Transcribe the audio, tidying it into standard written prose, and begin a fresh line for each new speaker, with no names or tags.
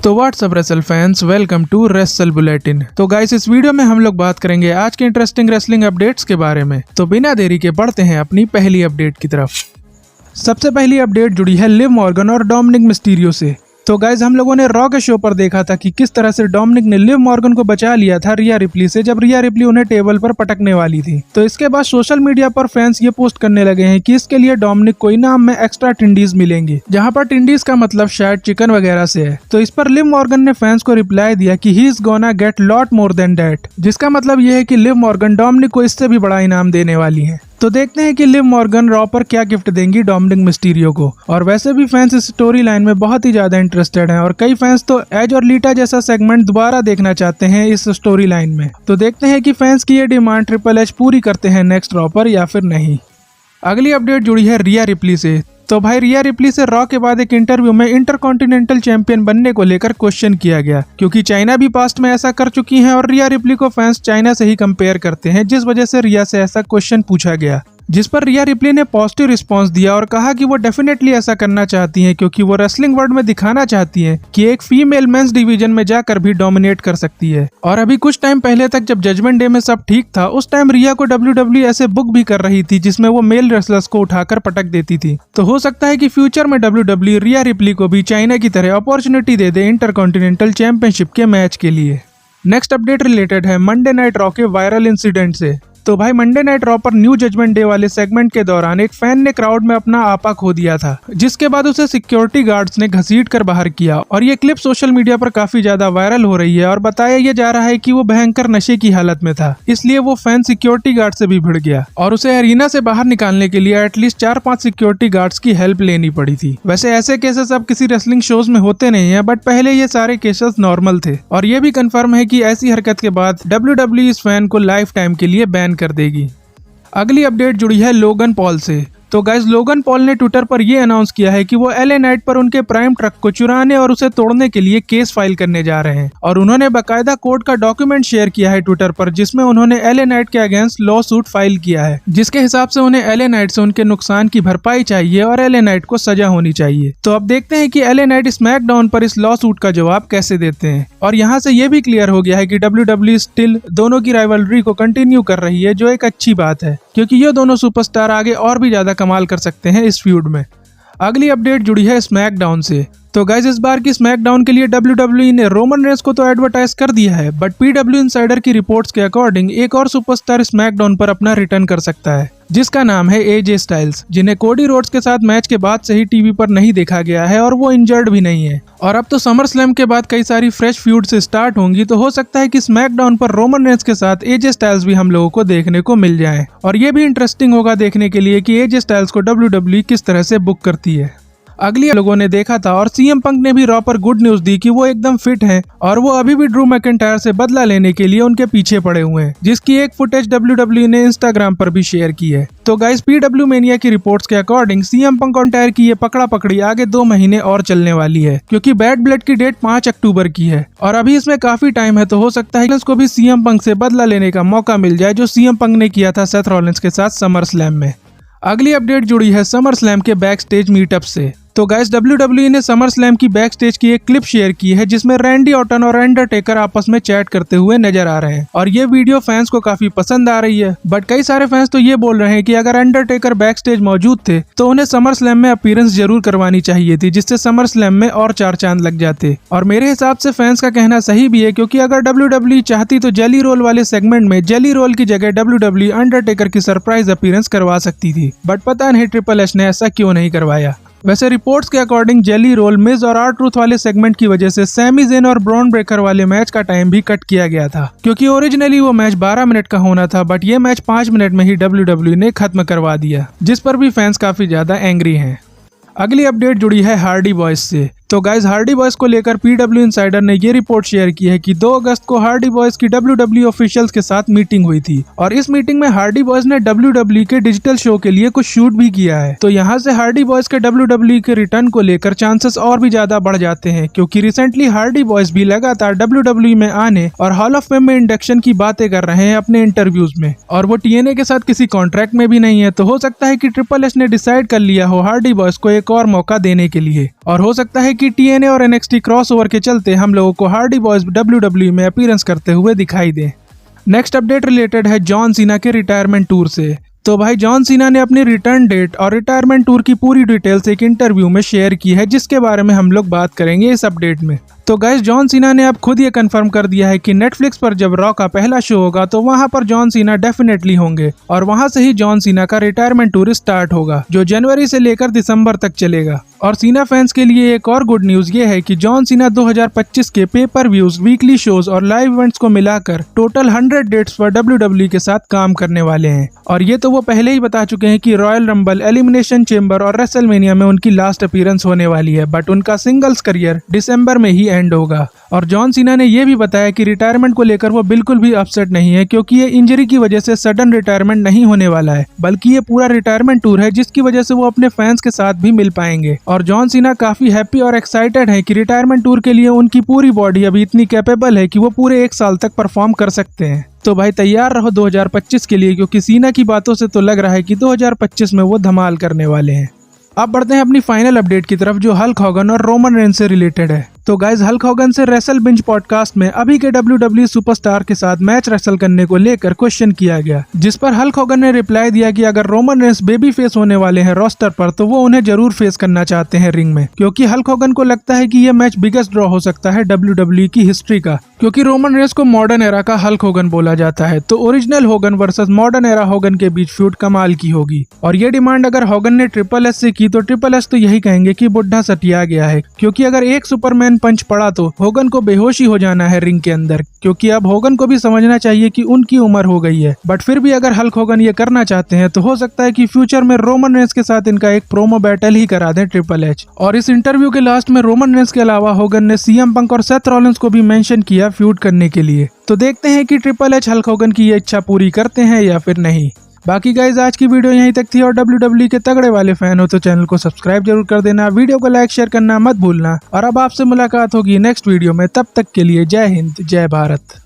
तो what's up wrestle fans, welcome to wrestle bulletin. तो guys, इस वीडियो में हम लोग बात करेंगे आज के इंटरेस्टिंग रेसलिंग अपडेट्स के बारे में। तो बिना देरी के बढ़ते हैं अपनी पहली अपडेट की तरफ। सबसे पहली अपडेट जुड़ी है लिव मॉर्गन और डोमिनिक मिस्टीरियो से। तो गाइज, हम लोगों ने रॉ के शो पर देखा था कि किस तरह से डोमिनिक ने लिव मॉर्गन को बचा लिया था रिया रिप्ली से, जब रिया रिप्ली उन्हें टेबल पर पटकने वाली थी। तो इसके बाद सोशल मीडिया पर फैंस ये पोस्ट करने लगे हैं कि इसके लिए डोमिनिक को इनाम में एक्स्ट्रा टिंडीज मिलेंगी, जहां पर टिंडीज का मतलब शायद चिकन वगैरह से है। तो इस पर लिव मॉर्गन ने फैंस को रिप्लाई दिया कि he is gonna get lot more than that, जिसका मतलब ये है कि लिव मॉर्गन डोमिनिक को इससे भी बड़ा इनाम देने वाली है। तो देखते हैं कि लिव मॉर्गन रॉ पर क्या गिफ्ट देंगी डोमिनिक मिस्टीरियो को। और वैसे भी फैंस इस स्टोरी लाइन में बहुत ही ज्यादा इंटरेस्टेड हैं, और कई फैंस तो एज और लीटा जैसा सेगमेंट दोबारा देखना चाहते हैं इस स्टोरी लाइन में। तो देखते हैं कि फैंस की ये डिमांड ट्रिपल एच पूरी करते हैं नेक्स्ट रॉ पर या फिर नहीं। अगली अपडेट जुड़ी है रिया रिप्ली से। तो भाई, रिया रिप्ली से रॉ के बाद एक इंटरव्यू में इंटरकॉन्टिनेंटल चैंपियन बनने को लेकर क्वेश्चन किया गया, क्योंकि चाइना भी पास्ट में ऐसा कर चुकी हैं और रिया रिप्ली को फैंस चाइना से ही कंपेयर करते हैं, जिस वजह से रिया से ऐसा क्वेश्चन पूछा गया, जिस पर रिया रिप्ली ने पॉजिटिव रिस्पांस दिया और कहा कि वो डेफिनेटली ऐसा करना चाहती हैं, क्योंकि वो रेसलिंग वर्ल्ड में दिखाना चाहती हैं कि एक फीमेल मेंस डिवीजन में जाकर भी डोमिनेट कर सकती है। और अभी कुछ टाइम पहले तक जब जजमेंट डे में सब ठीक था, उस टाइम रिया को WWE ऐसे बुक भी कर रही थी जिसमें वो मेल रेसलर्स को उठाकर पटक देती थी। तो हो सकता है कि फ्यूचर में WWE रिया रिप्ली को भी चाइना की तरह अपॉर्चुनिटी दे दे इंटरकॉन्टिनेंटल चैंपियनशिप के मैच के लिए। नेक्स्ट अपडेट रिलेटेड है मंडे नाइट रॉ के वायरल इंसिडेंट से। तो भाई, मंडे नाइट रॉ पर न्यू जजमेंट डे वाले सेगमेंट के दौरान एक फैन ने क्राउड में अपना आपा खो दिया था, जिसके बाद उसे सिक्योरिटी गार्ड्स ने घसीट कर बाहर किया। और ये क्लिप सोशल मीडिया पर काफी ज्यादा वायरल हो रही है और बताया ये जा रहा है कि वो भयंकर नशे की हालत में था, इसलिए वो फैन सिक्योरिटी गार्ड से भी भिड़ गया और उसे एरिना से बाहर निकालने के लिए एटलीस्ट 4-5 सिक्योरिटी गार्ड्स की हेल्प लेनी पड़ी थी। वैसे ऐसे केसेस अब किसी रेसलिंग शोज में होते नहीं है, बट पहले ये सारे केसेस नॉर्मल थे। और ये भी कंफर्म है कि ऐसी हरकत के बाद WWE इस फैन को लाइफ टाइम के लिए बैन कर देगी। अगली अपडेट जुड़ी है लोगन पॉल से। तो गाइज, लोगन पॉल ने ट्विटर पर यह अनाउंस किया है कि वो LA नाइट पर उनके प्राइम ट्रक को चुराने और उसे तोड़ने के लिए केस फाइल करने जा रहे हैं। और उन्होंने बाकायदा कोर्ट का डॉक्यूमेंट शेयर किया है ट्विटर पर, जिसमें उन्होंने LA नाइट के अगेंस्ट लॉ सूट फाइल किया है, जिसके हिसाब से उन्हें LA नाइट से उनके नुकसान की भरपाई चाहिए और LA नाइट को सजा होनी चाहिए। तो अब देखते हैं कि LA नाइट स्मैकडाउन पर इस लॉ सूट का जवाब कैसे देते हैं। और यहाँ से ये भी क्लियर हो गया है कि WWE स्टिल दोनों की राइवलरी को कंटिन्यू कर रही है, जो एक अच्छी बात है, क्योंकि ये दोनों सुपरस्टार आगे और भी ज्यादा कमाल कर सकते हैं इस फ्यूड में। अगली अपडेट जुड़ी है स्मैकडाउन से। तो गाइज, इस बार की स्मैकडाउन के लिए WWE ने रोमन रेंस को तो एडवर्टाइज कर दिया है, बट PW इनसाइडर की रिपोर्ट्स के अकॉर्डिंग एक और सुपरस्टार स्मैकडाउन पर अपना रिटर्न कर सकता है, जिसका नाम है AJ स्टाइल्स, जिन्हें कोडी रोड्स के साथ मैच के बाद से ही टीवी पर नहीं देखा गया है और वो इंजर्ड भी नहीं है। और अब तो समर स्लैम के बाद कई सारी फ्रेश फ्यूड से स्टार्ट होंगी, तो हो सकता है कि स्मैकडाउन पर रोमन रेंस के साथ AJ स्टाइल्स भी हम लोगों को देखने को मिल जाए। और ये भी इंटरेस्टिंग होगा देखने के लिए कि AJ स्टाइल्स को WWE किस तरह से बुक करती है। अगली लोगों ने देखा था और CM पंक ने भी रॉ पर गुड न्यूज दी कि वो एकदम फिट हैं और वो अभी भी ड्रू मैकिंटायर से बदला लेने के लिए उनके पीछे पड़े हुए हैं, जिसकी एक फुटेज WWE ने इंस्टाग्राम पर भी शेयर की है। तो गाइस, PW मेनिया की रिपोर्ट्स के अकॉर्डिंग CM पंक और मैकिंटायर की ये पकड़ा पकड़ी आगे 2 महीने और चलने वाली है, क्योंकि बैड ब्लड की डेट 5 अक्टूबर की है और अभी इसमें काफी टाइम है। तो हो सकता है इसको भी CM पंक से बदला लेने का मौका मिल जाए, जो CM पंक ने किया था सेथ रॉलिंस के साथ समर स्लैम में। अगली अपडेट जुड़ी है समर स्लैम के बैक स्टेज मीटअप से। तो गाइस, WWE ने समर स्लैम की बैक स्टेज की एक क्लिप शेयर की है, जिसमें रैंडी ऑर्टन और अंडरटेकर आपस में चैट करते हुए नजर आ रहे हैं। और ये वीडियो फैंस को काफी पसंद आ रही है, बट कई सारे फैंस तो ये बोल रहे हैं कि अगर अंडरटेकर बैक स्टेज मौजूद थे तो उन्हें समर स्लैम में अपीयरेंस जरूर करवानी चाहिए थी, जिससे समर स्लैम में और 4 चांद लग जाते। और मेरे हिसाब से फैंस का कहना सही भी है, क्योंकि अगर WWE चाहती तो जेली रोल वाले सेगमेंट में जेली रोल की जगह WWE अंडरटेकर की सरप्राइज अपीयरेंस करवा सकती थी, बट पता नहीं ट्रिपल एच ने ऐसा क्यों नहीं करवाया। वैसे रिपोर्ट्स के अकॉर्डिंग जेली रोल, मिज और R-Truth वाले सेगमेंट की वजह से सैमी ज़ेन और ब्रॉन ब्रेकर वाले मैच का टाइम भी कट किया गया था, क्योंकि ओरिजिनली वो मैच 12 मिनट का होना था, बट ये मैच 5 मिनट में ही WWE ने खत्म करवा दिया, जिस पर भी फैंस काफी ज्यादा एंग्री हैं। अगली अपडेट जुड़ी है हार्डी बॉयज से। तो गाइज, हार्डी बॉयज को लेकर PW इनसाइडर ने ये रिपोर्ट शेयर की है कि 2 अगस्त को हार्डी बॉयज की WWE ऑफिशियल्स के साथ मीटिंग हुई थी और इस मीटिंग में हार्डी बॉयज ने WWE के डिजिटल शो के लिए कुछ शूट भी किया है। तो यहाँ से हार्डी बॉयज के WWE के रिटर्न को लेकर चांसेस और भी ज्यादा बढ़ जाते हैं, क्योंकि रिसेंटली हार्डी बॉयज भी लगातार WWE में आने और हॉल ऑफ फेम में इंडक्शन की बातें कर रहे हैं अपने इंटरव्यूज में, और वो TNA के साथ किसी कॉन्ट्रैक्ट में भी नहीं है। तो हो सकता है कि ट्रिपल एच ने डिसाइड कर लिया हो हार्डी बॉयज को एक और मौका देने के लिए। और हो सकता है कि TNA और NXT क्रॉसओवर के चलते हम लोगों को हार्डी बॉयज WWE में अपीयरेंस करते हुए दिखाई दे। नेक्स्ट अपडेट रिलेटेड है जॉन सीना के रिटायरमेंट टूर से। तो भाई जॉन सीना ने अपनी रिटर्न डेट और रिटायरमेंट टूर की पूरी डिटेल्स एक इंटरव्यू में शेयर की है, जिसके बारे में हम लोग बात करेंगे इस अपडेट में। तो गाइस जॉन सीना ने अब खुद ये कंफर्म कर दिया है कि नेटफ्लिक्स पर जब रॉ का पहला शो होगा तो वहां पर जॉन सीना डेफिनेटली होंगे और वहां से ही जॉन सीना का रिटायरमेंट टूर स्टार्ट होगा, जो जनवरी से लेकर दिसंबर तक चलेगा। और सीना फैंस के लिए एक और गुड न्यूज ये है कि जॉन सीना 2025 के पेपर व्यूज, वीकली शोज और लाइव इवेंट्स को मिलाकर टोटल 100 डेट्स पर WWE के साथ काम करने वाले हैं। और ये तो वो पहले ही बता चुके हैं कि रॉयल रंबल, एलिमिनेशन चेंबर और रेसलमेनिया में उनकी लास्ट अपीयरेंस होने वाली है, बट उनका सिंगल्स करियर दिसंबर में ही एंड होगा। और जॉन सीना ने यह भी बताया कि रिटायरमेंट को लेकर वो बिल्कुल भी अपसेट नहीं है, क्योंकि ये इंजरी की वजह से सडन रिटायरमेंट नहीं होने वाला है, बल्कि ये पूरा रिटायरमेंट टूर है जिसकी वजह से वो अपने फैंस के साथ भी मिल पाएंगे। और जॉन सीना काफी हैप्पी और एक्साइटेड है कि रिटायरमेंट टूर के लिए उनकी पूरी बॉडी अभी इतनी कैपेबल है कि वो पूरे 1 साल तक परफॉर्म कर सकते हैं। तो भाई तैयार रहो 2025 के लिए, क्योंकि सीना की बातों से तो लग रहा है कि 2025 में वो धमाल करने वाले हैं। अब बढ़ते हैं अपनी फाइनल अपडेट की तरफ, जो हल्क हॉगन और रोमन रेंस से रिलेटेड है। तो गाइज हल्क हॉगन से रेसल बिंज पॉडकास्ट में अभी के WWE सुपरस्टार के साथ मैच रेसल करने को लेकर क्वेश्चन किया गया, जिस पर हल्क हॉगन ने रिप्लाई दिया कि अगर रोमन रेंस बेबी फेस होने वाले हैं रोस्टर पर तो वो उन्हें जरूर फेस करना चाहते हैं रिंग में, क्योंकि हल्क हॉगन को लगता है कि यह मैच बिगेस्ट ड्रॉ हो सकता है WWE की हिस्ट्री का, क्योंकि रोमन रेंस को मॉडर्न एरा का हल्क हॉगन बोला जाता है। तो original Hogan versus modern era Hogan के बीच फ्यूड कमाल की होगी। और ये डिमांड अगर हॉगन ने ट्रिपल एस से की तो ट्रिपल एस तो यही कहेंगे कि बुढ़ा सटिया गया है, क्योंकि अगर एक सुपरमैन पंच पड़ा तो होगन को बेहोशी हो जाना है रिंग के अंदर, क्योंकि अब होगन को भी समझना चाहिए कि उनकी उम्र हो गई है। बट फिर भी अगर हल्क होगन ये करना चाहते हैं तो हो सकता है कि फ्यूचर में रोमन रेंस के साथ इनका एक प्रोमो बैटल ही करा दें ट्रिपल एच। और इस इंटरव्यू के लास्ट में रोमन रेंस के अलावा होगन ने CM पंक और सेथ रॉलिंस को भी मेंशन किया फ्यूड करने के लिए। तो देखते हैं कि ट्रिपल एच हल्क होगन की ये इच्छा पूरी करते हैं या फिर नहीं। बाकी गाइज आज की वीडियो यहीं तक थी, और WWE के तगड़े वाले फैन हो तो चैनल को सब्सक्राइब जरूर कर देना, वीडियो को लाइक शेयर करना मत भूलना। और अब आपसे मुलाकात होगी नेक्स्ट वीडियो में, तब तक के लिए जय हिंद जय भारत।